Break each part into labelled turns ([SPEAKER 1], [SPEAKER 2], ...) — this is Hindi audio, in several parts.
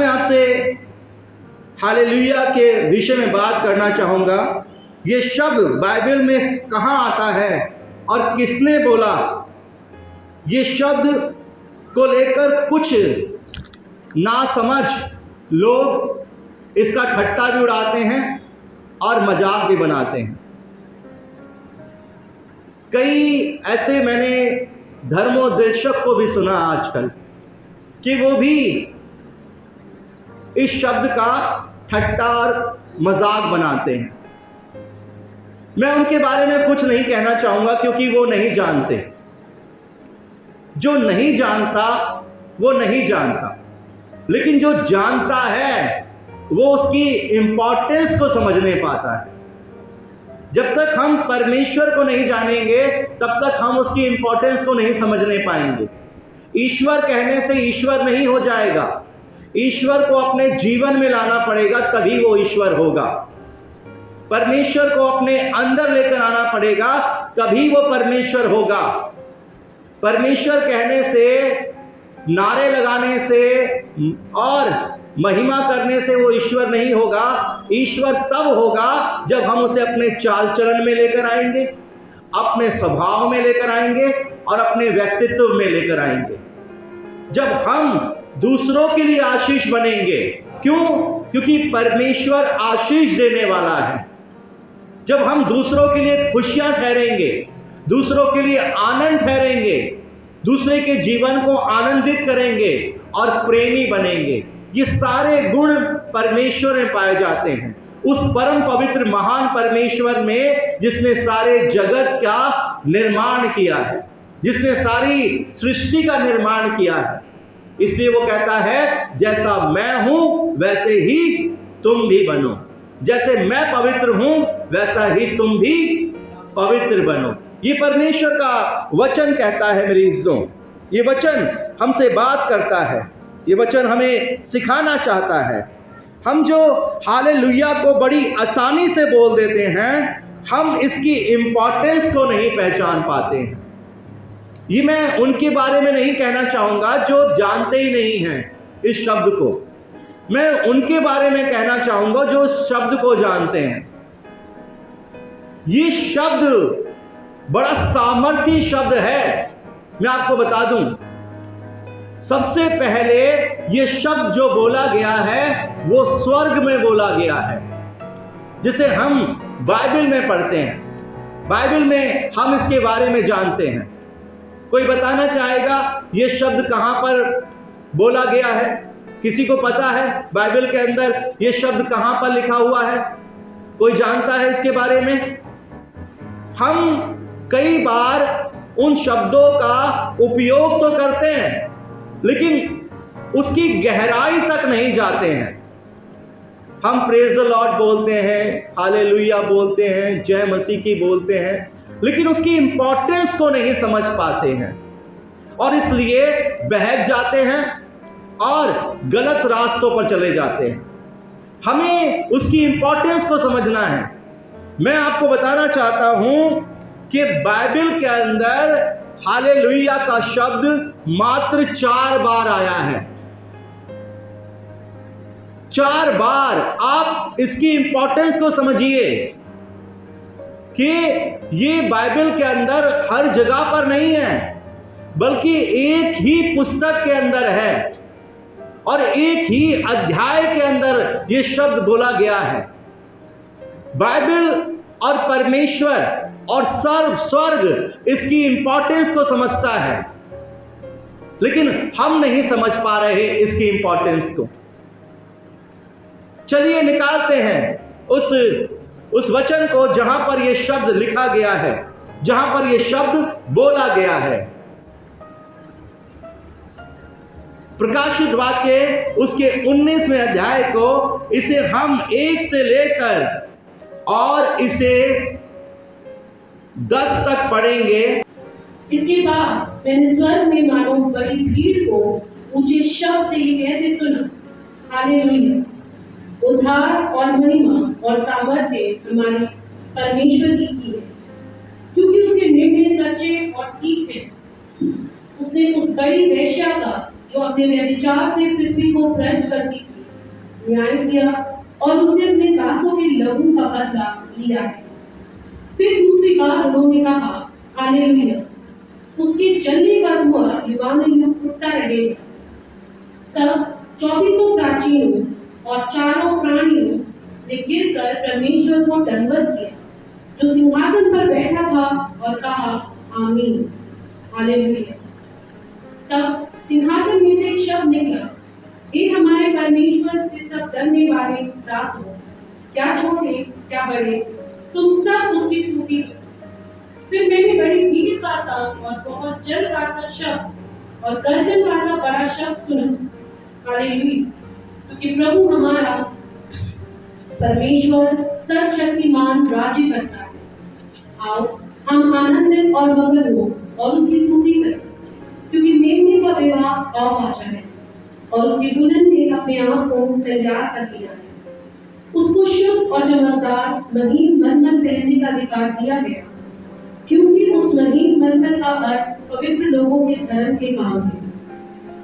[SPEAKER 1] मैं आपसे हालेलुया के विषय में बात करना चाहूँगा। ये शब्द बाइबल में कहाँ आता है और किसने बोला। ये शब्द को लेकर कुछ नासमझ लोग इसका ठट्टा भी उड़ाते हैं और मजाक भी बनाते हैं। कई ऐसे मैंने धर्मोपदेशक को भी सुना आजकल कि वो भी इस शब्द का ठट्टा और मजाक बनाते हैं। मैं उनके बारे में कुछ नहीं कहना चाहूँगा क्योंकि वो नहीं जानते। जो नहीं जानता वो नहीं जानता, लेकिन जो जानता है वो उसकी इंपॉर्टेंस को समझ नहीं पाता है। जब तक हम परमेश्वर को नहीं जानेंगे तब तक हम उसकी इंपॉर्टेंस को नहीं समझने पाएंगे। ईश्वर कहने से ईश्वर नहीं हो जाएगा। ईश्वर को अपने जीवन में लाना पड़ेगा, तभी वो ईश्वर होगा। परमेश्वर को अपने अंदर लेकर आना पड़ेगा, तभी वो परमेश्वर होगा। परमेश्वर कहने से, नारे लगाने से और महिमा करने से वो ईश्वर नहीं होगा। ईश्वर तब होगा जब हम उसे अपने चाल चलन में लेकर आएंगे, अपने स्वभाव में लेकर आएंगे और अपने व्यक्तित्व में लेकर आएंगे। जब हम दूसरों के लिए आशीष बनेंगे। क्यों? क्योंकि परमेश्वर आशीष देने वाला है। जब हम दूसरों के लिए खुशियां ठहरेंगे, दूसरों के लिए आनंद ठहरेंगे, दूसरे के जीवन को आनंदित करेंगे और प्रेमी बनेंगे, ये सारे गुण परमेश्वर में पाए जाते हैं। उस परम पवित्र महान परमेश्वर में जिसने सारे जगत का निर्माण किया है, जिसने सारी सृष्टि का निर्माण किया है। इसलिए वो कहता है, जैसा मैं हूं वैसे ही तुम भी बनो। जैसे मैं पवित्र हूं वैसा ही तुम भी पवित्र बनो। ये परमेश्वर का वचन कहता है मेरी इज्जों। ये वचन हमसे बात करता है, ये वचन हमें सिखाना चाहता है। हम जो हालेलुया को बड़ी आसानी से बोल देते हैं, हम इसकी इंपॉर्टेंस को नहीं पहचान पाते हैं। ये मैं उनके बारे में नहीं कहना चाहूँगा जो जानते ही नहीं हैं इस शब्द को। मैं उनके बारे में कहना चाहूँगा जो इस शब्द को जानते हैं। ये शब्द बड़ा सामर्थी शब्द है। मैं आपको बता दूं, सबसे पहले ये शब्द जो बोला गया है वो स्वर्ग में बोला गया है, जिसे हम बाइबल में पढ़ते हैं। बाइबल में हम इसके बारे में जानते हैं। कोई बताना चाहेगा ये शब्द कहां पर बोला गया है? किसी को पता है बाइबल के अंदर ये शब्द कहां पर लिखा हुआ है? कोई जानता है इसके बारे में? हम कई बार उन शब्दों का उपयोग तो करते हैं, लेकिन उसकी गहराई तक नहीं जाते हैं। हम प्रेज द लॉर्ड बोलते हैं, हालेलुया बोलते हैं, जय मसीह की बोलते हैं, लेकिन उसकी इंपॉर्टेंस को नहीं समझ पाते हैं और इसलिए बहक जाते हैं और गलत रास्तों पर चले जाते हैं। हमें उसकी इंपॉर्टेंस को समझना है। मैं आपको बताना चाहता हूं कि बाइबल के अंदर हालेलुया का शब्द मात्र 4 बार आया है। 4 बार। आप इसकी इंपॉर्टेंस को समझिए कि ये बाइबल के अंदर हर जगह पर नहीं है, बल्कि एक ही पुस्तक के अंदर है और एक ही अध्याय के अंदर ये शब्द बोला गया है। बाइबल और परमेश्वर और स्वर्ग इसकी इंपॉर्टेंस को समझता है, लेकिन हम नहीं समझ पा रहे इसकी इंपॉर्टेंस को। चलिए निकालते हैं उस वचन को जहां पर यह शब्द लिखा गया है, जहां पर यह शब्द बोला गया है। प्रकाशित वाक्य उसके 19वें अध्याय को, इसे हम 1 से लेकर और इसे 10 तक पढ़ेंगे।
[SPEAKER 2] इसके बाद मैंने स्वर्ग में मानो बड़ी भीड़ को ऊंचे शब्द से ये कहते सुना, हालेलुया, उद्धार और महिमा और सामर्थ्य हमारे परमेश्वर की है, क्योंकि उसके निर्णय सच्चे और ठीक हैं। उसने उस बड़ी वेश्या का, जो अपने व्यभिचार से पृथ्वी को भ्रष्ट करती थी, न्याय किया और उसने अपने दासों के लहू का बदला लिया है। फिर दूसरी बार उन्होंने कहा, हालेलुया, उसके चलने का धुआं युगानुयुग उठता रहेगा। तब 24 प्राचीनों और 4 प्राणियों ने गिरकर परमेश्वर को दंडवत किया जो सिंहासन पर बैठा था और कहा, आमीन, हालेलुया। तब सिंहासन में से एक शब्द निकला, हे हमारे परमेश्वर से सब डरने वाले दास हो, क्या छोटे क्या बड़े, तुम सब उसकी स्तुति करो। फिर मैंने बड़ी भीड़ का सा और बहुत जल का सा शब्द और गर्जन का सा बड़ा शब्द सुना, हालेलुया, क्योंकि प्रभु हमारा परमेश्वर सर्वशक्तिमान राज्य करता है। आओ हम आनंदित और मगन हो और उसकी स्तुति करें, क्योंकि मेमने का विवाह आ पहुंचा है और उसकी दुल्हन ने अपने आप को तैयार कर लिया है। उसको शुद्ध और चमकदार महीन मलमल पहनने का अधिकार दिया गया, क्योंकि उस महीन मलमल का अर्थ पवित्र लोगों के धर्म के काम है।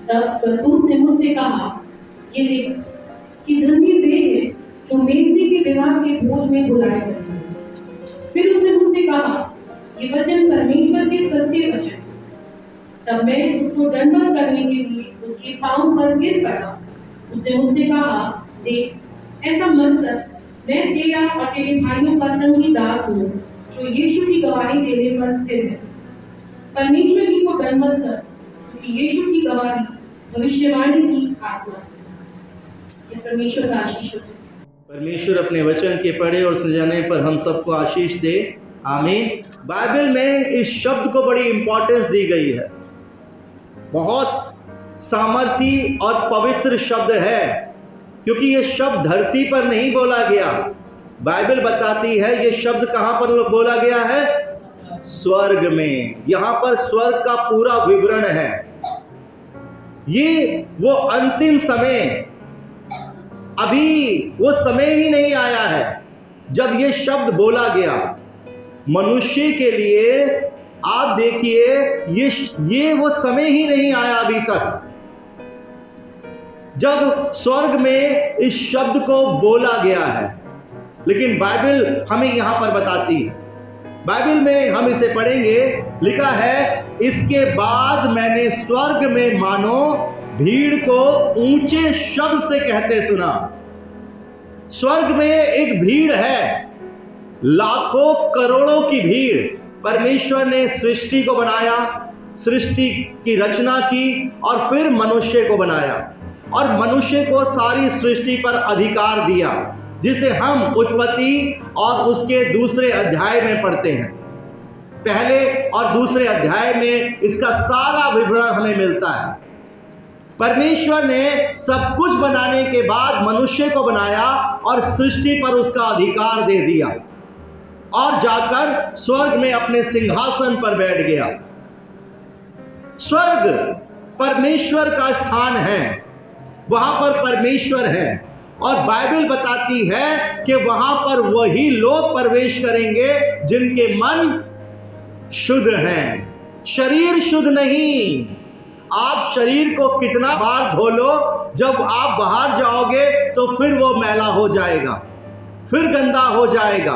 [SPEAKER 2] तब स्वर्गदूत ने मुझसे कहा, ये देख कि धन्य वे हैं जो मेमने के विवाह के भोज में बुलाए गए। फिर उसने मुझसे कहा, ये वचन परमेश्वर के सत्य वचन। तब मैं उसको दंडवत करने के लिए उसके पांव पर गिर पड़ा। उसने मुझसे कहा, देख, ऐसा मत कर, मैं तेरा और तेरे भाइयों का संगी दास हूँ जो यीशु की गवाही देने पर स्थिर है। परमेश्वर की को दंडवत कर, क्योंकि यीशु की गवाही भविष्यवाणी की आत्मा है। ये परमेश्वर का आशीष हो।
[SPEAKER 1] परमेश्वर अपने वचन के पढ़े और सुनाने पर हम सबको आशीष दे, आमीन। बाइबल में इस शब्द को बड़ी इंपॉर्टेंस दी गई है। बहुत सामर्थी और पवित्र शब्द है, क्योंकि ये शब्द धरती पर नहीं बोला गया। बाइबल बताती है ये शब्द कहाँ पर बोला गया है? स्वर्ग में। यहाँ पर स्वर्ग का पूरा विवरण है। ये वो अंतिम समय, अभी वो समय ही नहीं आया है जब ये शब्द बोला गया मनुष्य के लिए। आप देखिए, ये वो समय ही नहीं आया अभी तक जब स्वर्ग में इस शब्द को बोला गया है। लेकिन बाइबल हमें यहां पर बताती है। बाइबल में हम इसे पढ़ेंगे, लिखा है, इसके बाद मैंने स्वर्ग में मानो भीड़ को ऊंचे शब्द से कहते सुना। स्वर्ग में एक भीड़ है, लाखों करोड़ों की भीड़। परमेश्वर ने सृष्टि को बनाया, सृष्टि की रचना की और फिर मनुष्य को बनाया और मनुष्य को सारी सृष्टि पर अधिकार दिया, जिसे हम उत्पत्ति और उसके दूसरे अध्याय में पढ़ते हैं। पहले और दूसरे अध्याय में इसका सारा विवरण हमें मिलता है। परमेश्वर ने सब कुछ बनाने के बाद मनुष्य को बनाया और सृष्टि पर उसका अधिकार दे दिया और जाकर स्वर्ग में अपने सिंहासन पर बैठ गया। स्वर्ग परमेश्वर का स्थान है, वहां पर परमेश्वर है और बाइबल बताती है कि वहां पर वही लोग प्रवेश करेंगे जिनके मन शुद्ध हैं, शरीर शुद्ध नहीं। आप शरीर को कितना बार धो लो, जब आप बाहर जाओगे तो फिर वो मैला हो जाएगा, फिर गंदा हो जाएगा,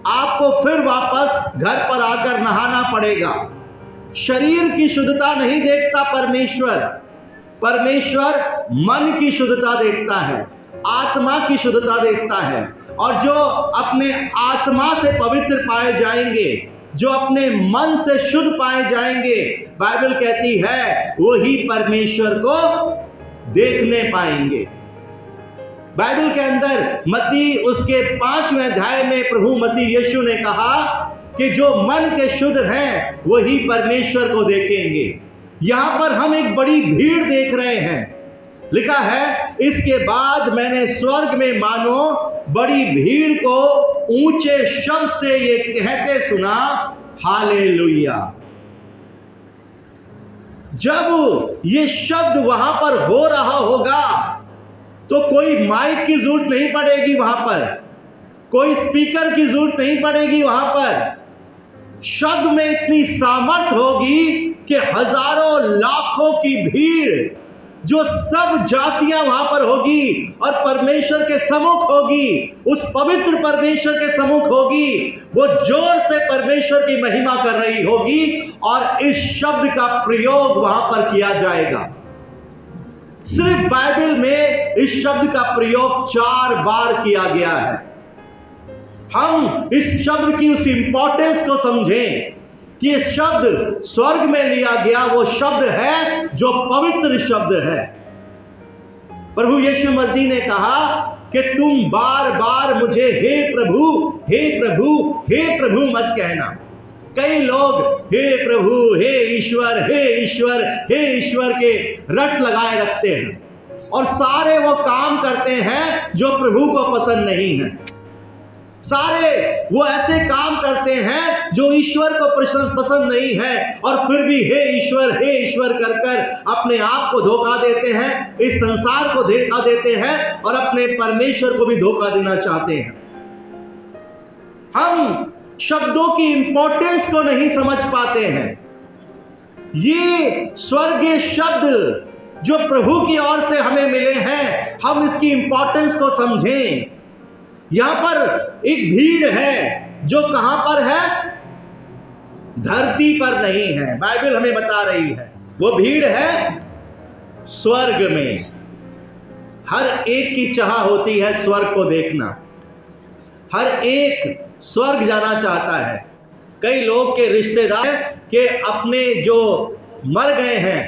[SPEAKER 1] आपको फिर वापस घर पर आकर नहाना पड़ेगा। शरीर की शुद्धता नहीं देखता परमेश्वर। परमेश्वर मन की शुद्धता देखता है, आत्मा की शुद्धता देखता है। और जो अपने आत्मा से पवित्र पाए जाएंगे, जो अपने मन से शुद्ध पाए जाएंगे, बाइबल कहती है वही परमेश्वर को देखने पाएंगे। बाइबल के अंदर मत्ती उसके 5वें अध्याय में प्रभु मसीह यीशु ने कहा कि जो मन के शुद्ध हैं वही परमेश्वर को देखेंगे। यहां पर हम एक बड़ी भीड़ देख रहे हैं। लिखा है, इसके बाद मैंने स्वर्ग में मानो बड़ी भीड़ को ऊंचे शब्द से ये कहते सुना, हालेलुया। जब ये शब्द वहां पर हो रहा होगा तो कोई माइक की जरूरत नहीं पड़ेगी, वहां पर कोई स्पीकर की जरूरत नहीं पड़ेगी। वहां पर शब्द में इतनी सामर्थ होगी कि हजारों लाखों की भीड़ जो सब जातियां वहां पर होगी और परमेश्वर के सम्मुख होगी, उस पवित्र परमेश्वर के सम्मुख होगी, वो जोर से परमेश्वर की महिमा कर रही होगी और इस शब्द का प्रयोग वहां पर किया जाएगा। सिर्फ बाइबल में इस शब्द का प्रयोग 4 बार किया गया है। हम इस शब्द की उस इंपॉर्टेंस को समझें कि ये शब्द स्वर्ग में लिया गया वो शब्द है जो पवित्र शब्द है। प्रभु यीशु मसीह ने कहा कि तुम बार बार मुझे हे प्रभु, हे प्रभु, हे प्रभु मत कहना। कई लोग हे प्रभु, हे ईश्वर, हे ईश्वर, हे ईश्वर के रट लगाए रखते हैं और सारे वो काम करते हैं जो प्रभु को पसंद नहीं है। सारे वो ऐसे काम करते हैं जो ईश्वर को पसंद नहीं है और फिर भी हे ईश्वर कर कर अपने आप को धोखा देते हैं, इस संसार को धोखा देते हैं और अपने परमेश्वर को भी धोखा देना चाहते हैं। हम शब्दों की इंपॉर्टेंस को नहीं समझ पाते हैं। ये स्वर्गीय शब्द जो प्रभु की ओर से हमें मिले हैं, हम इसकी इंपॉर्टेंस को समझें। यहां पर एक भीड़ है जो कहां पर है? धरती पर नहीं है। बाइबल हमें बता रही है वो भीड़ है स्वर्ग में। हर एक की चाह होती है स्वर्ग को देखना। हर एक स्वर्ग जाना चाहता है। कई लोग के रिश्तेदार के अपने जो मर गए हैं,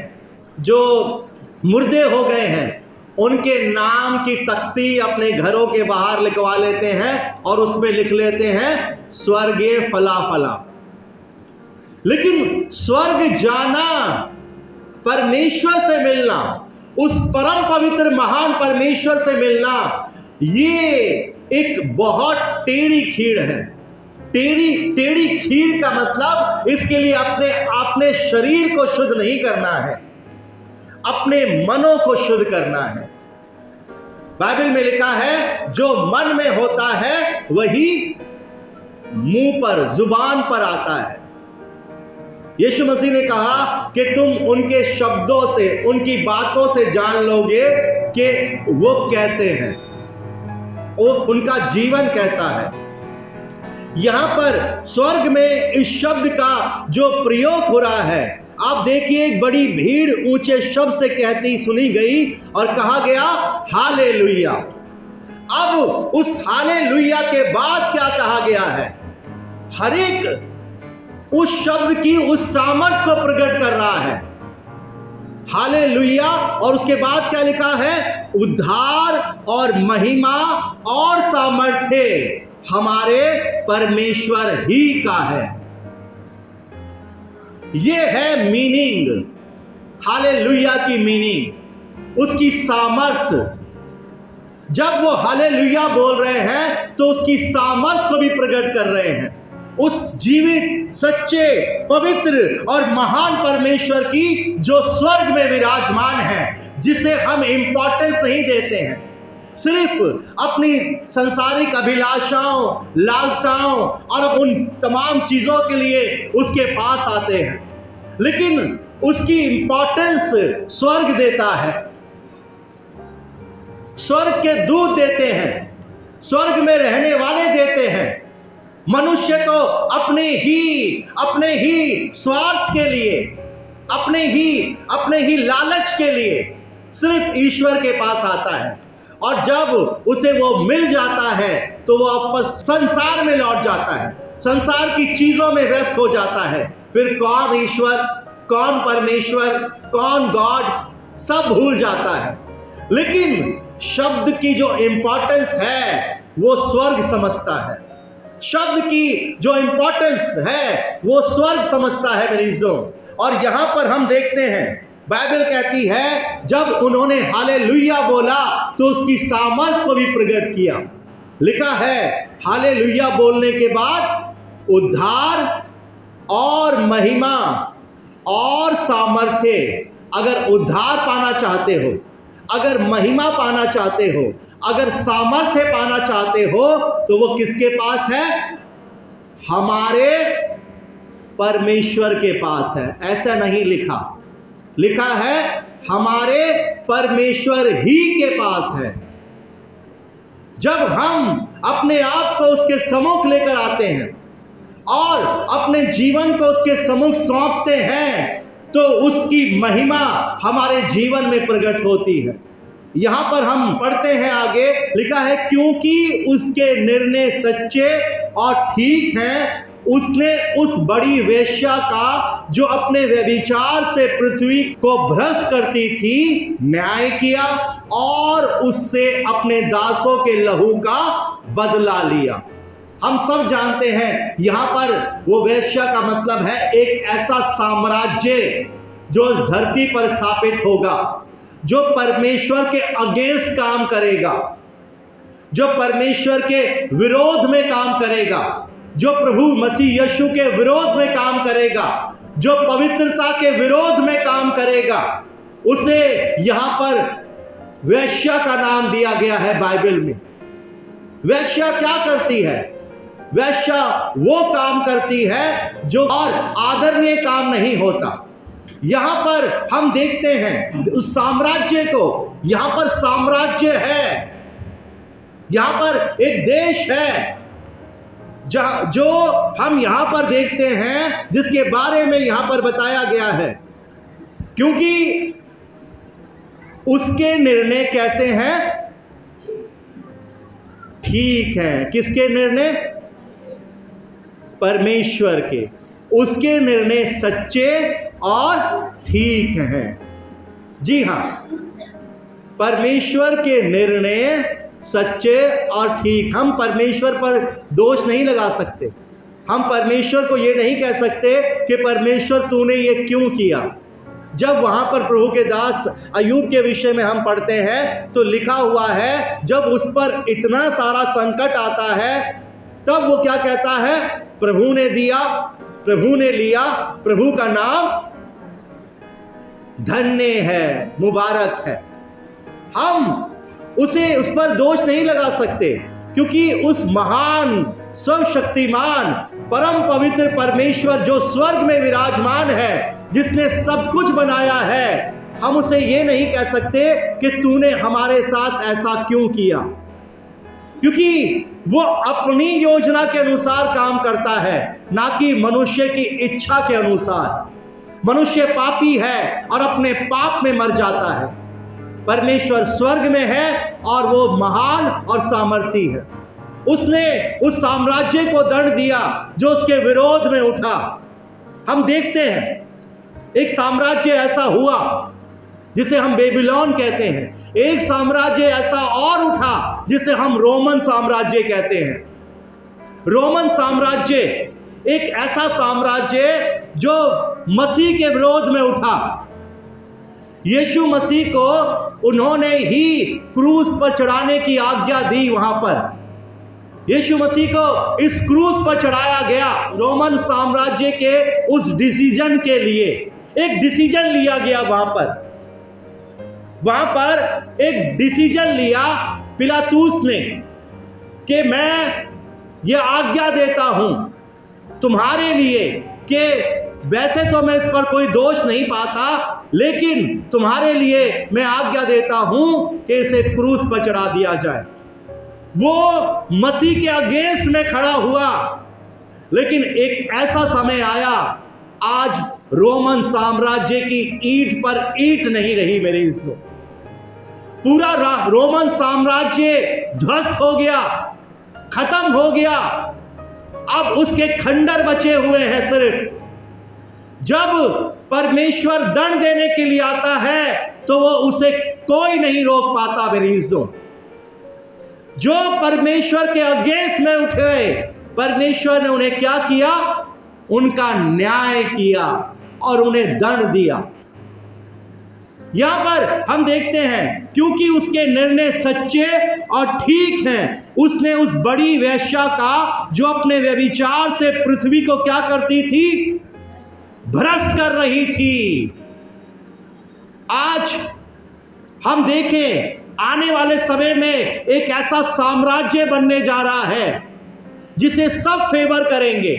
[SPEAKER 1] जो मुर्दे हो गए हैं, उनके नाम की तख्ती अपने घरों के बाहर लिखवा लेते हैं और उसमें लिख लेते हैं स्वर्गीय फला फला। लेकिन स्वर्ग जाना, परमेश्वर से मिलना, उस परम पवित्र महान परमेश्वर से मिलना, ये एक बहुत टेढ़ी खीर है। टेढ़ी खीर का मतलब इसके लिए अपने शरीर को शुद्ध नहीं करना है, अपने मनों को शुद्ध करना है। बाइबल में लिखा है जो मन में होता है वही मुंह पर, जुबान पर आता है। यीशु मसीह ने कहा कि तुम उनके शब्दों से, उनकी बातों से जान लोगे कि वो कैसे हैं, उनका जीवन कैसा है। यहां पर स्वर्ग में इस शब्द का जो प्रयोग हो रहा है, आप देखिए एक बड़ी भीड़ ऊंचे शब्द से कहती सुनी गई और कहा गया हालेलुया। अब उस हालेलुया के बाद क्या कहा गया है? हर एक उस शब्द की उस सामर्थ को प्रकट कर रहा है, हालेलुया। और उसके बाद क्या लिखा है? उद्धार और महिमा और सामर्थ्य हमारे परमेश्वर ही का है। ये है मीनिंग, हालेलुया की मीनिंग, उसकी सामर्थ। जब वो हालेलुया बोल रहे हैं तो उसकी सामर्थ को भी प्रकट कर रहे हैं, उस जीवित, सच्चे, पवित्र और महान परमेश्वर की जो स्वर्ग में विराजमान है, जिसे हम इंपॉर्टेंस नहीं देते हैं, सिर्फ अपनी संसारिक अभिलाषाओं, लालसाओं और उन तमाम चीजों के लिए उसके पास आते हैं। लेकिन उसकी इंपॉर्टेंस स्वर्ग देता है, स्वर्ग के दूत देते हैं, स्वर्ग में रहने वाले देते हैं। मनुष्य तो अपने ही स्वार्थ के लिए, अपने ही लालच के लिए सिर्फ ईश्वर के पास आता है और जब उसे वो मिल जाता है तो वो वापस संसार में लौट जाता है, संसार की चीजों में व्यस्त हो जाता है। फिर कौन ईश्वर, कौन परमेश्वर, कौन गॉड, सब भूल जाता है। लेकिन शब्द की जो इंपॉर्टेंस है वो स्वर्ग समझता है। शब्द की जो इंपॉर्टेंस है वो स्वर्ग समझता है मरीजों। और यहां पर हम देखते हैं, बाइबल कहती है जब उन्होंने हालेलुया बोला तो उसकी सामर्थ को भी प्रकट किया। लिखा है हालेलुया बोलने के बाद उद्धार और महिमा और सामर्थ्य। अगर उद्धार पाना चाहते हो, अगर महिमा पाना चाहते हो, अगर सामर्थ्य पाना चाहते हो तो वो किसके पास है? हमारे परमेश्वर के पास है। ऐसा नहीं लिखा है हमारे परमेश्वर ही के पास है। जब हम अपने आप को उसके सम्मुख लेकर आते हैं और अपने जीवन को उसके सम्मुख सौंपते हैं, तो उसकी महिमा हमारे जीवन में प्रकट होती है। यहां पर हम पढ़ते हैं, आगे लिखा है, क्योंकि उसके निर्णय सच्चे और ठीक हैं, उसने उस बड़ी वेश्या का, जो अपने व्यभिचार से पृथ्वी को भ्रष्ट करती थी, न्याय किया और उससे अपने दासों के लहू का बदला लिया। हम सब जानते हैं यहां पर वो वेश्या का मतलब है एक ऐसा साम्राज्य जो इस धरती पर स्थापित होगा, जो परमेश्वर के अगेंस्ट काम करेगा, जो परमेश्वर के विरोध में काम करेगा, जो प्रभु मसीह यीशु के विरोध में काम करेगा, जो पवित्रता के विरोध में काम करेगा, उसे यहां पर वेश्या का नाम दिया गया है बाइबल में। वेश्या क्या करती है? वेश्या वो काम करती है जो और आदरणीय काम नहीं होता। यहां पर हम देखते हैं उस साम्राज्य को, यहां पर साम्राज्य है, यहां पर एक देश है जो हम यहां पर देखते हैं, जिसके बारे में यहां पर बताया गया है, क्योंकि उसके निर्णय कैसे हैं? ठीक है। किसके निर्णय? परमेश्वर के। उसके निर्णय सच्चे और ठीक हैं। जी हां, परमेश्वर के निर्णय सच्चे और ठीक। हम परमेश्वर पर दोष नहीं लगा सकते। हम परमेश्वर को ये नहीं कह सकते कि परमेश्वर तूने ये क्यों किया। जब वहां पर प्रभु के दास अय्यूब के विषय में हम पढ़ते हैं तो लिखा हुआ है, जब उस पर इतना सारा संकट आता है तब वो क्या कहता है? प्रभु ने दिया, प्रभु ने लिया, प्रभु का नाम धन्य है, मुबारक है। हम उस पर दोष नहीं लगा सकते, क्योंकि उस महान सर्वशक्तिमान परम पवित्र परमेश्वर जो स्वर्ग में विराजमान है, जिसने सब कुछ बनाया है, हम उसे ये नहीं कह सकते कि तूने हमारे साथ ऐसा क्यों किया, क्योंकि वो अपनी योजना के अनुसार काम करता है, ना कि मनुष्य की इच्छा के अनुसार। मनुष्य पापी है और अपने पाप में मर जाता है। परमेश्वर स्वर्ग में है और वो महान और सामर्थी है। उसने उस साम्राज्य को दंड दिया जो उसके विरोध में उठा। हम देखते हैं एक साम्राज्य ऐसा हुआ जिसे हम बेबीलोन कहते हैं, एक साम्राज्य ऐसा और उठा जिसे हम रोमन साम्राज्य कहते हैं। रोमन साम्राज्य एक ऐसा साम्राज्य जो मसीह के विरोध में उठा। यीशु मसीह को उन्होंने ही क्रूस पर चढ़ाने की आज्ञा दी। वहां पर यीशु मसीह को इस क्रूस पर चढ़ाया गया। रोमन साम्राज्य के उस डिसीजन के लिए एक डिसीजन लिया गया। वहां पर एक डिसीजन लिया पिलातुस ने कि मैं ये आज्ञा देता हूं तुम्हारे लिए कि वैसे तो मैं इस पर कोई दोष नहीं पाता, लेकिन तुम्हारे लिए मैं आज्ञा देता हूं कि इसे क्रूस पर चढ़ा दिया जाए। वो मसीह के अगेंस्ट में खड़ा हुआ, लेकिन एक ऐसा समय आया, आज रोमन साम्राज्य की ईंट पर ईंट नहीं रही मेरे हिस्सों। पूरा रोमन साम्राज्य ध्वस्त हो गया, खत्म हो गया। अब उसके खंडर बचे हुए हैं सिर्फ। जब परमेश्वर दंड देने के लिए आता है तो वो उसे कोई नहीं रोक पाता मेरे हिस्सों। जो परमेश्वर के अगेंस्ट में उठे, परमेश्वर ने उन्हें क्या किया? उनका न्याय किया और उन्हें दंड दिया। यहां पर हम देखते हैं, क्योंकि उसके निर्णय सच्चे और ठीक हैं, उसने उस बड़ी वेश्या का, जो अपने व्यभिचार से पृथ्वी को क्या करती थी? भ्रष्ट कर रही थी। आज हम देखें, आने वाले समय में एक ऐसा साम्राज्य बनने जा रहा है जिसे सब फेवर करेंगे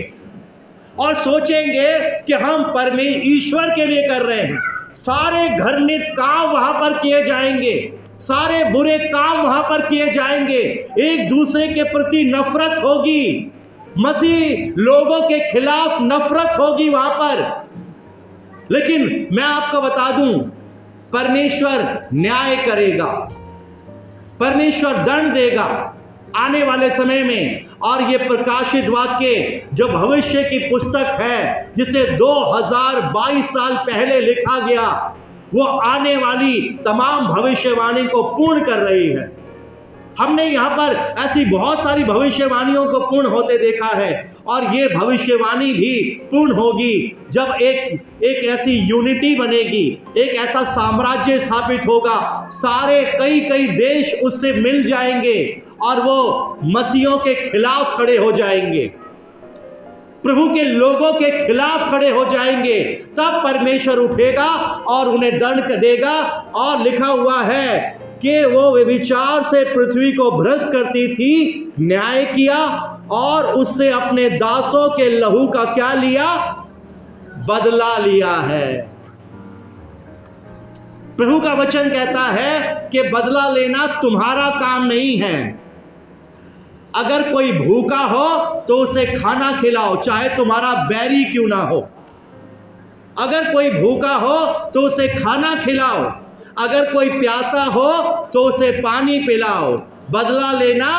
[SPEAKER 1] और सोचेंगे कि हम ईश्वर के लिए कर रहे हैं, सारे घृणित काम वहां पर किए जाएंगे, सारे बुरे काम वहां पर किए जाएंगे, एक दूसरे के प्रति नफरत होगी, मसीह लोगों के खिलाफ नफरत होगी वहां पर। लेकिन मैं आपको बता दूं, परमेश्वर न्याय करेगा, परमेश्वर दंड देगा आने वाले समय में। और ये प्रकाशित वाक्य जो भविष्य की पुस्तक है, जिसे 2022 साल पहले लिखा गया, वो आने वाली तमाम भविष्यवाणी को पूर्ण कर रही है। हमने यहाँ पर ऐसी बहुत सारी भविष्यवाणियों को पूर्ण होते देखा है, और ये भविष्यवाणी भी पूर्ण होगी जब एक ऐसी यूनिटी बनेगी, एक ऐसा साम्राज्य स्थापित होगा, सारे कई देश उससे मिल जाएंगे और वो मसीहों के खिलाफ खड़े हो जाएंगे, प्रभु के लोगों के खिलाफ खड़े हो जाएंगे। तब परमेश्वर उठेगा और उन्हें दंड देगा। और लिखा हुआ है कि वो व्यभिचार से पृथ्वी को भ्रष्ट करती थी, न्याय किया और उससे अपने दासों के लहू का क्या लिया? बदला लिया है। प्रभु का वचन कहता है कि बदला लेना तुम्हारा काम नहीं है। अगर कोई भूखा हो तो उसे खाना खिलाओ, चाहे तुम्हारा बैरी क्यों ना हो। अगर कोई भूखा हो तो उसे खाना खिलाओ, अगर कोई प्यासा हो तो उसे पानी पिलाओ। बदला लेना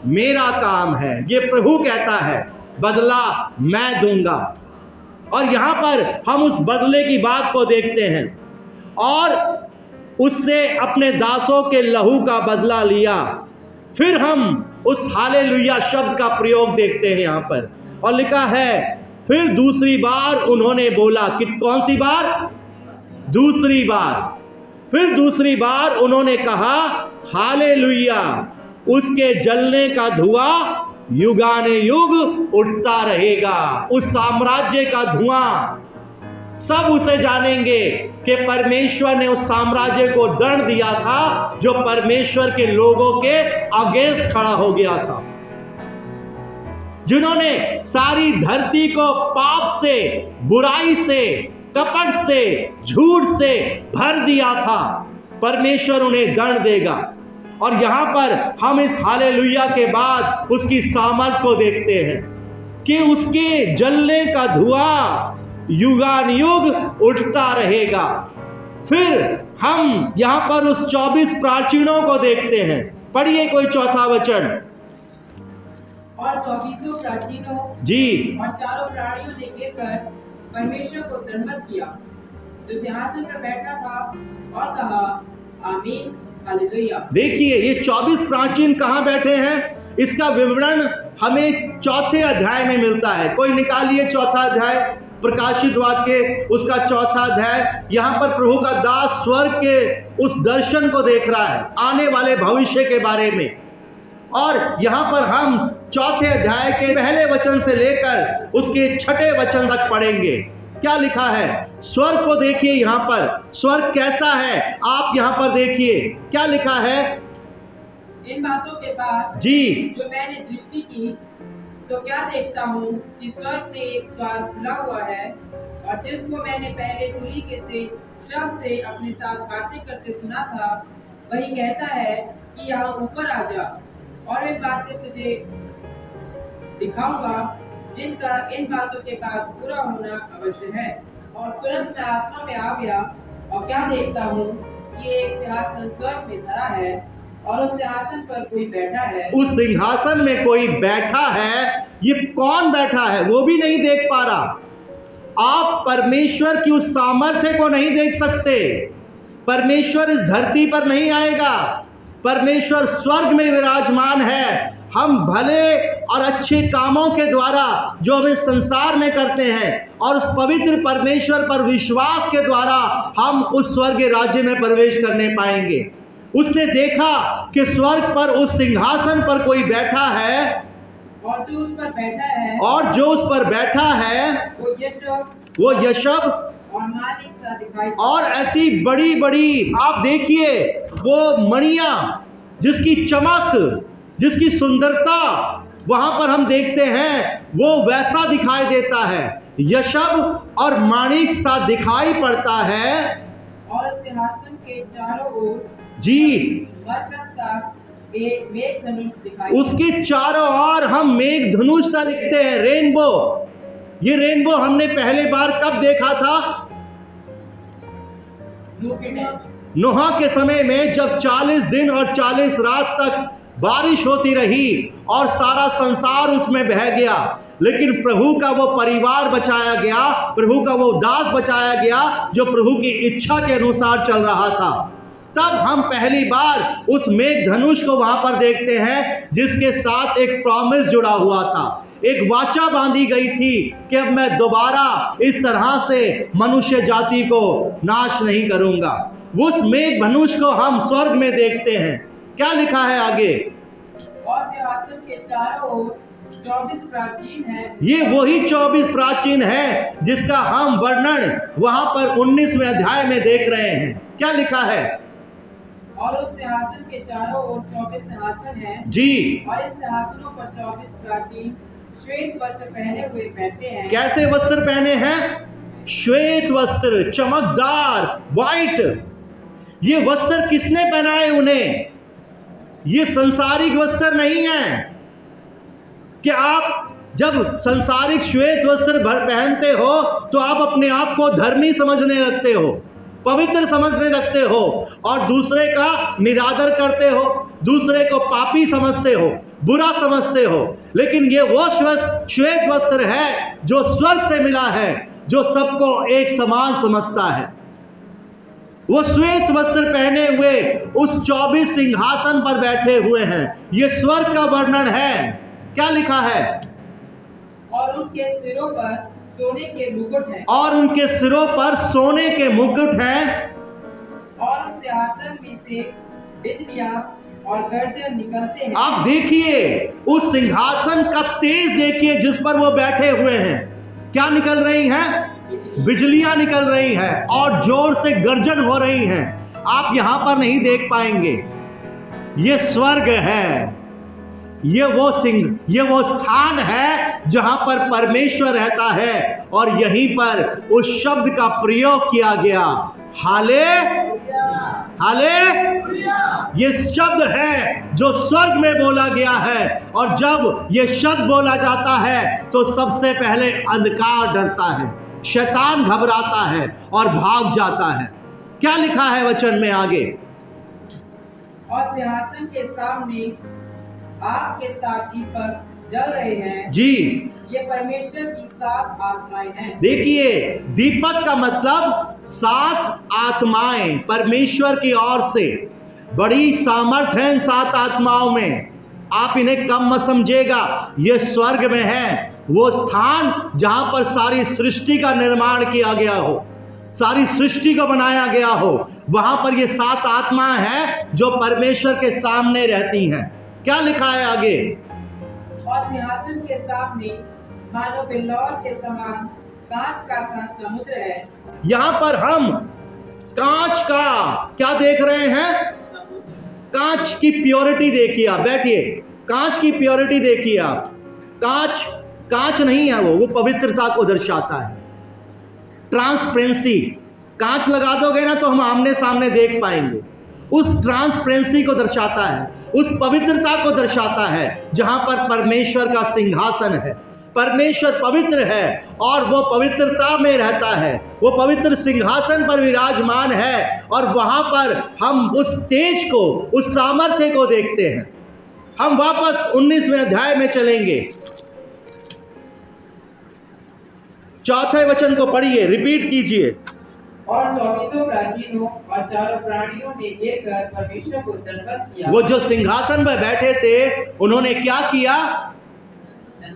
[SPEAKER 1] मेरा काम है, ये प्रभु कहता है, बदला मैं दूंगा। और यहां पर हम उस बदले की बात को देखते हैं, और उससे अपने दासों के लहू का बदला लिया। फिर हम उस हालेलुया शब्द का प्रयोग देखते हैं यहां पर, और लिखा है फिर दूसरी बार उन्होंने बोला कि कौन सी बार? दूसरी बार। फिर दूसरी बार उन्होंने कहा हालेलुया, उसके जलने का धुआं युगाने युग उठता रहेगा। उस साम्राज्य का धुआं सब उसे जानेंगे कि परमेश्वर ने उस साम्राज्य को दंड दिया था जो परमेश्वर के लोगों के अगेंस्ट खड़ा हो गया था, जिन्होंने सारी धरती को पाप से, बुराई से, कपट से, झूठ से भर दिया था। परमेश्वर उन्हें दंड देगा। और यहां पर हम इस हालेलुया के बाद उसकी सामर्थ को देखते हैं कि उसके जलने का धुआं युगान युग उठता रहेगा। फिर हम यहां पर उस 24 प्राचीनों को देखते हैं। पढ़िए कोई चौथा वचन।
[SPEAKER 3] और 24 प्राचीनों
[SPEAKER 1] जी
[SPEAKER 3] और चारों प्राणियों ने गिरकर परमेश्वर को दंडवत किया जो सिंहासन पर बैठा था, और कहा आमीन हालेलुया।
[SPEAKER 1] देखिए ये 24 प्राचीन कहां बैठे हैं, इसका विवरण हमें चौथे अध्याय में मिलता है। कोई निकालिए चौथा अध्याय, प्रकाशित वाक्य उसका चौथा अध्याय। यहां पर प्रभु का दास स्वर्ग के उस दर्शन को देख रहा है, आने वाले भविष्य के बारे में। और यहां पर हम चौथे अध्याय के पहले वचन से लेकर उसके छठे वचन तक पढ़ेंगे। क्या लिखा है? स्वर्ग को देखिए, यहां पर स्वर्ग कैसा है आप यहां पर देखिए क्या लिखा है।
[SPEAKER 3] इन बातों के बाद
[SPEAKER 1] जी
[SPEAKER 3] जो मैंने दृष्टि की तो क्या देखता हूँ कि स्वर्ग में एक द्वार खुला हुआ है, और जिसको मैंने पहले तुरी के से शब्द से अपने साथ बातें करते सुना था, वही कहता है कि यहाँ ऊपर आ जा, और वे बातें तुझे दिखाऊंगा जिनका इन बातों के बाद पूरा होना अवश्य है। और तुरंत मैं आत्मा में आ गया, और क्या देखता हूँ कि एक सिंहासन स्वर्ग में धरा है, और उस सिंहासन पर कोई बैठा है।
[SPEAKER 1] उस सिंहासन में कोई बैठा है, ये कौन बैठा है वो भी नहीं देख पा रहा। आप परमेश्वर की उस सामर्थ्य को नहीं देख सकते। परमेश्वर इस धरती पर नहीं आएगा, परमेश्वर स्वर्ग में विराजमान है। हम भले और अच्छे कामों के द्वारा जो हम इस संसार में करते हैं, और उस पवित्र परमेश्वर पर विश्वास के द्वारा हम उस स्वर्ग राज्य में प्रवेश करने पाएंगे। उसने देखा कि स्वर्ग पर उस सिंहासन पर कोई बैठा है,
[SPEAKER 3] और जो उस पर बैठा है,
[SPEAKER 1] और जो उस पर बैठा है वो यशब
[SPEAKER 3] और मालिक सा दिखाई,
[SPEAKER 1] और ऐसी बड़ी बड़ी आप देखिए वो मणियां, जिसकी चमक, जिसकी सुंदरता वहां पर हम देखते हैं, वो वैसा दिखाई देता है। यशब और माणिक सा दिखाई पड़ता है।
[SPEAKER 3] और सिंहासन के चारों ओर
[SPEAKER 1] जी,
[SPEAKER 3] बरकत सा एक मेघ धनुष दिखाई।
[SPEAKER 1] उसके चारों ओर हम मेघ धनुष सा दिखते हैं, रेनबो। ये रेनबो हमने पहले बार कब देखा था?
[SPEAKER 3] नूह के टाइम।
[SPEAKER 1] नोहा के समय में, जब 40 दिन और 40 रात तक बारिश होती रही और सारा संसार उसमें बह गया, लेकिन प्रभु का वो परिवार बचाया गया, प्रभु का वो दास बचाया गया जो प्रभु की इच्छा के अनुसार चल रहा था। तब हम पहली बार उस मेघ धनुष को वहां पर देखते हैं, जिसके साथ एक प्रॉमिस जुड़ा हुआ था, एक वाचा बांधी गई थी कि अब मैं दोबारा इस तरह से मनुष्य जाति को नाश नहीं करूंगा। उस मेघ धनुष को हम स्वर्ग में देखते हैं। क्या लिखा है आगे?
[SPEAKER 3] और सिंहासन के चारों ओर 24 प्राचीन हैं।
[SPEAKER 1] ये वही 24 प्राचीन है जिसका हम वर्णन वहां पर 19वें अध्याय में देख रहे हैं। क्या लिखा है?
[SPEAKER 3] और उस सिंहासन के चारों ओर 24 सिंहासन हैं।
[SPEAKER 1] जी,
[SPEAKER 3] और इन सिंहासनों पर 24 प्राचीन श्वेत वस्त्र पहने हुए बैठे हैं।
[SPEAKER 1] कैसे वस्त्र पहने हैं? श्वेत वस्त्र, चमकदार, वाइट। ये वस्त्र किसने पहनाए उन्हें? ये संसारिक वस्त्र नहीं है कि आप जब संसारिक श्वेत वस्त्र पहनते हो तो आप अपने आप को धर्मी समझने लगते हो, पवित्र समझने लगते हो और दूसरे का निरादर करते हो, दूसरे को पापी समझते हो, बुरा समझते हो। लेकिन ये वो श्वेत वस्त्र है जो स्वर्ग से मिला है, जो सबको एक समान समझता है। वो श्वेत वस्त्र पहने हुए उस 24 सिंहासन पर बैठे हुए हैं। ये स्वर्ग का वर्णन है। क्या लिखा है?
[SPEAKER 3] और उनके सिरों पर सोने के मुकुट हैं।
[SPEAKER 1] और उनके सिरों पर सोने के मुकुट हैं।
[SPEAKER 3] और उस सिंहासन में से बिजलियां और गर्जन निकलते हैं।
[SPEAKER 1] आप देखिए उस सिंहासन का तेज देखिए जिस पर वो बैठे हुए हैं। क्या निकल रही हैं? बिजलियां निकल रही हैं और जोर से गर्जन हो रही हैं। आप यहां पर नहीं देख पाएंगे। ये स्वर्ग है। ये वो स्थान है जहां पर परमेश्वर रहता है और यहीं पर उस शब्द का प्रयोग किया गया, हालेलुया। ये शब्द है जो स्वर्ग में बोला गया है और जब ये शब्द बोला जाता है तो सबसे पहले अंधकार डरता है, शैतान घबराता है और भाग जाता है। क्या लिखा है वचन में आगे?
[SPEAKER 3] और सिंहासन के सामने आग के 7 दीपक जल रहे हैं।
[SPEAKER 1] जी,
[SPEAKER 3] ये परमेश्वर की 7 आत्माएं हैं।
[SPEAKER 1] देखिए, दीपक का मतलब 7 आत्माएं परमेश्वर की ओर से। बड़ी सामर्थ है इन 7 आत्माओं में। आप इन्हें कम मत समझिएगा। ये स्वर्ग में है, वो स्थान जहां पर सारी सृष्टि का निर्माण किया गया हो, सारी सृष्टि को बनाया गया हो। वहां पर ये 7 आत्माएं हैं जो परमेश्वर के सामने रहती हैं। क्या लिखा है आगे?
[SPEAKER 3] और सिंहासन के सामने मानो बिल्लौर के समान कांच का सा समुद्र है।
[SPEAKER 1] यहां पर हम कांच का क्या देख रहे हैं? कांच की प्योरिटी देखिए। आप बैठिए, कांच की प्योरिटी देखिए आप। कांच नहीं है, वो पवित्रता को दर्शाता है। ट्रांसपेरेंसी, कांच लगा दोगे ना तो हम आमने सामने देख पाएंगे। उस ट्रांसपेरेंसी को दर्शाता है, उस पवित्रता को दर्शाता है जहां पर परमेश्वर का सिंहासन है। परमेश्वर पवित्र है और वो पवित्रता में रहता है, वो पवित्र सिंहासन पर विराजमान है और वहां पर हम उस तेज को, उस सामर्थ्य को देखते हैं। हम वापस 19वें अध्याय में चलेंगे। 4 वचन को पढ़िए, रिपीट कीजिए।
[SPEAKER 3] और 24 प्राचीनों और 4 प्राणियों ने गिरकर परमेश्वर को दंडवत किया।
[SPEAKER 1] वो जो सिंहासन पर बैठे थे उन्होंने क्या किया?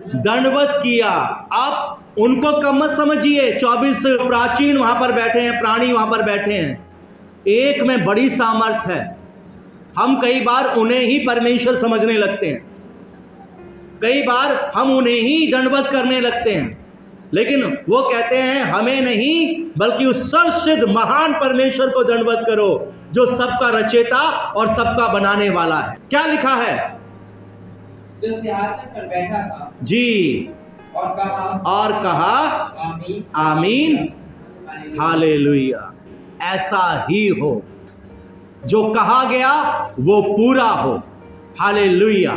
[SPEAKER 1] दंडवत किया। आप उनको कम मत समझिए। 24 प्राचीन वहां पर बैठे हैं, प्राणी वहां पर बैठे हैं। एक में बड़ी सामर्थ है। हम कई बार उन्हें ही परमेश्वर समझने लगते हैं, कई बार हम उन्हें ही दंडवत करने लगते हैं, लेकिन वो कहते हैं हमें नहीं बल्कि उस सर्वसिद्ध महान परमेश्वर को दंडवत करो जो सबका रचेता और सबका बनाने वाला है। क्या लिखा है?
[SPEAKER 3] जो सिंहासन पर बैठा था।
[SPEAKER 1] जी।
[SPEAKER 3] और कहा
[SPEAKER 1] आमीन।
[SPEAKER 3] आमीन।
[SPEAKER 1] हालेलुया। ऐसा ही हो, जो कहा गया वो पूरा हो। हालेलुया।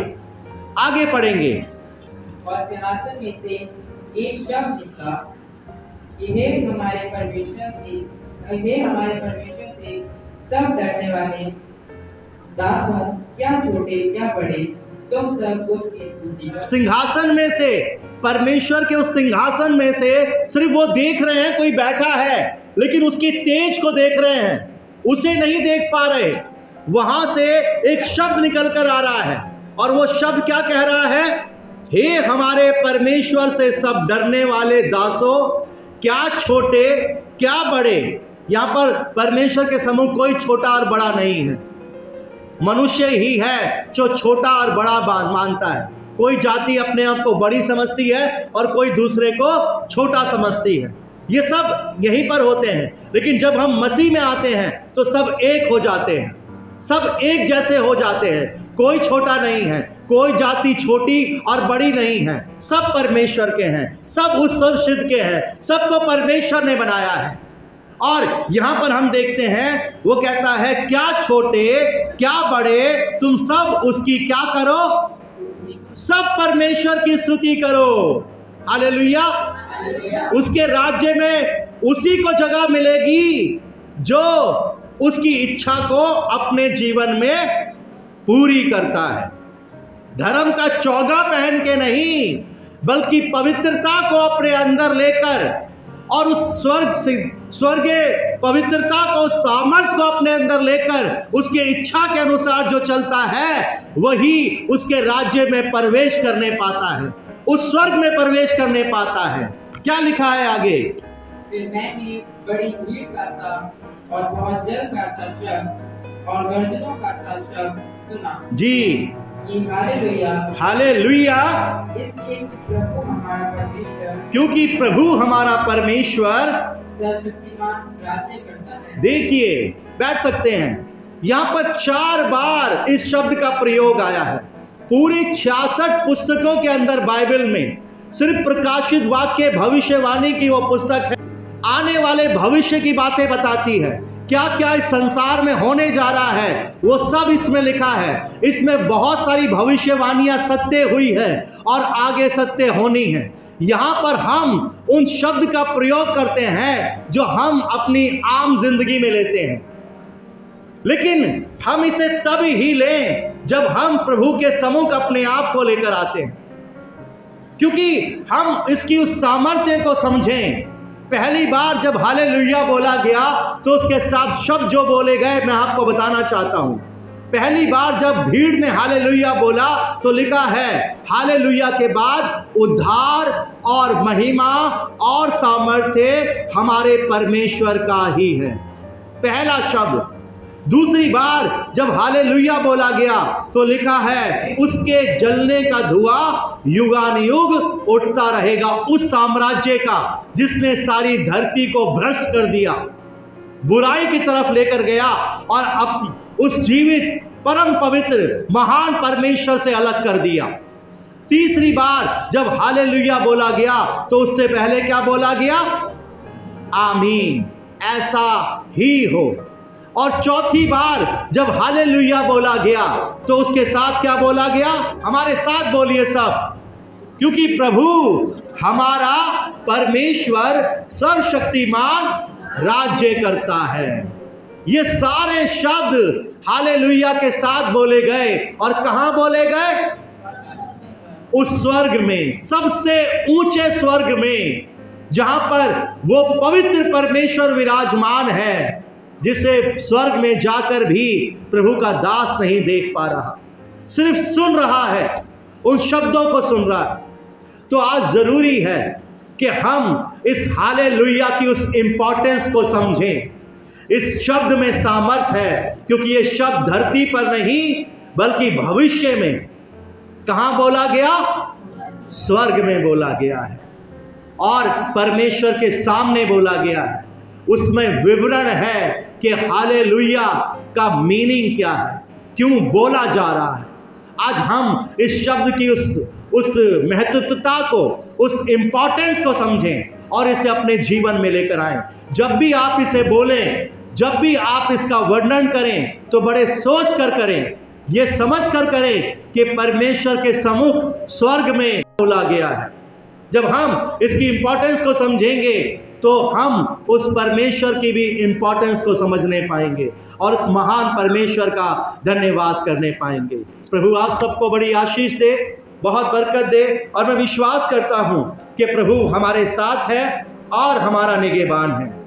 [SPEAKER 1] आगे पढ़ेंगे।
[SPEAKER 3] और सिंहासन में से एक शब्द निकला कि हे हमारे परमेश्वर से सब डरने वाले दासों, क्या छोटे क्या बड़े, तुम सब उसकी स्तुति करो।
[SPEAKER 1] सिंहासन में से, परमेश्वर के उस सिंहासन में से सिर्फ वो देख रहे हैं कोई बैठा है, लेकिन उसकी तेज को देख रहे हैं, उसे नहीं देख पा रहे। वहां से एक शब्द निकल कर आ रहा है, और वो शब्द क्या कह रहा है? हे हमारे परमेश्वर से सब डरने वाले दासों, क्या छोटे क्या बड़े। यहां पर परमेश्वर के सम्मुख कोई छोटा और बड़ा नहीं है। मनुष्य ही है जो छोटा और बड़ा मानता है। कोई जाति अपने आप को बड़ी समझती है और कोई दूसरे को छोटा समझती है। ये सब यहीं पर होते हैं, लेकिन जब हम मसीह में आते हैं तो सब एक हो जाते हैं, सब एक जैसे हो जाते हैं। कोई छोटा नहीं है, कोई जाति छोटी और बड़ी नहीं है, सब परमेश्वर के हैं, सब उस सर्वसिद्ध के हैं, सबको परमेश्वर ने बनाया है। और यहां पर हम देखते हैं वो कहता है, क्या छोटे क्या बड़े, तुम सब उसकी क्या करो? सब परमेश्वर की स्तुति करो। हालेलुया। उसके राज्य में उसी को जगह मिलेगी जो उसकी इच्छा को अपने जीवन में पूरी करता है। धर्म का चौगा पहन के नहीं, बल्कि पवित्रता को अपने अंदर लेकर और उस स्वर्गीय पवित्रता को, सामर्थ को अपने अंदर लेकर उसके इच्छा के अनुसार जो चलता है, वही उसके राज्य में प्रवेश करने पाता है, उस स्वर्ग में प्रवेश करने पाता है। क्या लिखा है आगे?
[SPEAKER 3] फिर मैंने बड़ी भीड़ का सा और बहुत जल का सा शब्द और गर्जनों का सा शब्द सुना
[SPEAKER 1] जी
[SPEAKER 3] कि हालेलुया,
[SPEAKER 1] हालेलुया,
[SPEAKER 3] इसलिए कि प्रभु हमारा परमेश्वर,
[SPEAKER 1] क्योंकि प्रभु हमारा परमेश्वर
[SPEAKER 3] सर्वशक्तिमान राज्य करता है।
[SPEAKER 1] देखिए, बैठ सकते हैं। यहाँ पर 4 बार इस शब्द का प्रयोग आया है। पूरी 66 पुस्तकों के अंदर बाइबल में सिर्फ प्रकाशित वाक्य भविष्यवाणी की वो पुस्तक है, आने वाले भविष्य की बातें बताती है। क्या क्या इस संसार में होने जा रहा है वो सब इसमें लिखा है। इसमें बहुत सारी भविष्यवाणियां सत्य हुई है और आगे सत्य होनी है। यहाँ पर हम उन शब्द का प्रयोग करते हैं जो हम अपनी आम जिंदगी में लेते हैं, लेकिन हम इसे तब ही लें जब हम प्रभु के सम्मुख अपने आप को लेकर आते हैं, क्योंकि हम इसकी उस सामर्थ्य को समझें। पहली बार जब हालेलुया बोला गया तो उसके साथ शब्द जो बोले गए मैं आपको बताना चाहता हूं। पहली बार जब भीड़ ने हालेलुया बोला तो लिखा है, हालेलुया के बाद उद्धार और महिमा और सामर्थ्य हमारे परमेश्वर का ही है, पहला शब्द। दूसरी बार जब हालेलुया बोला गया तो लिखा है, उसके जलने का धुआं युगानुयुग उठता रहेगा, उस साम्राज्य का जिसने सारी धरती को भ्रष्ट कर दिया, बुराई की तरफ लेकर गया और अब उस जीवित परम पवित्र महान परमेश्वर से अलग कर दिया। तीसरी बार जब हालेलुया बोला गया तो उससे पहले क्या बोला गया? आमीन, ऐसा ही हो। और चौथी बार जब हालेलुया बोला गया तो उसके साथ क्या बोला गया? हमारे साथ बोलिए सब, क्योंकि प्रभु हमारा परमेश्वर सर्वशक्तिमान राज्य करता है। ये सारे शब्द हालेलुया के साथ बोले गए, और कहां बोले गए? उस स्वर्ग में, सबसे ऊंचे स्वर्ग में, जहां पर वो पवित्र परमेश्वर विराजमान है, जिसे स्वर्ग में जाकर भी प्रभु का दास नहीं देख पा रहा, सिर्फ सुन रहा है, उन शब्दों को सुन रहा है। तो आज जरूरी है कि हम इस हालेलुया की उस इंपॉर्टेंस को समझें। इस शब्द में सामर्थ है, क्योंकि ये शब्द धरती पर नहीं बल्कि भविष्य में कहां बोला गया? स्वर्ग में बोला गया है, और परमेश्वर के सामने बोला गया है। उसमें विवरण है कि हालेलुया का मीनिंग क्या है, क्यों बोला जा रहा है। आज हम इस शब्द की उस उस महत्वता को, उस इम्पोर्टेंस को समझें और इसे अपने जीवन में लेकर आएं। जब भी आप इसे बोलें, जब भी आप इसका वर्णन करें, तो बड़े सोच कर करें, ये समझ कर करें कि परमेश्वर के सम्मुख स्वर्ग में बोला गया है। जब हम इसकी इम्पोर्टेंस को समझेंगे तो हम उस परमेश्वर की भी इम्पोर्टेंस को समझने पाएंगे और उस महान परमेश्वर का धन्यवाद करने पाएंगे। प्रभु आप सबको बड़ी आशीष दे, बहुत बरकत दे, और मैं विश्वास करता हूँ कि प्रभु हमारे साथ है और हमारा निगहबान है।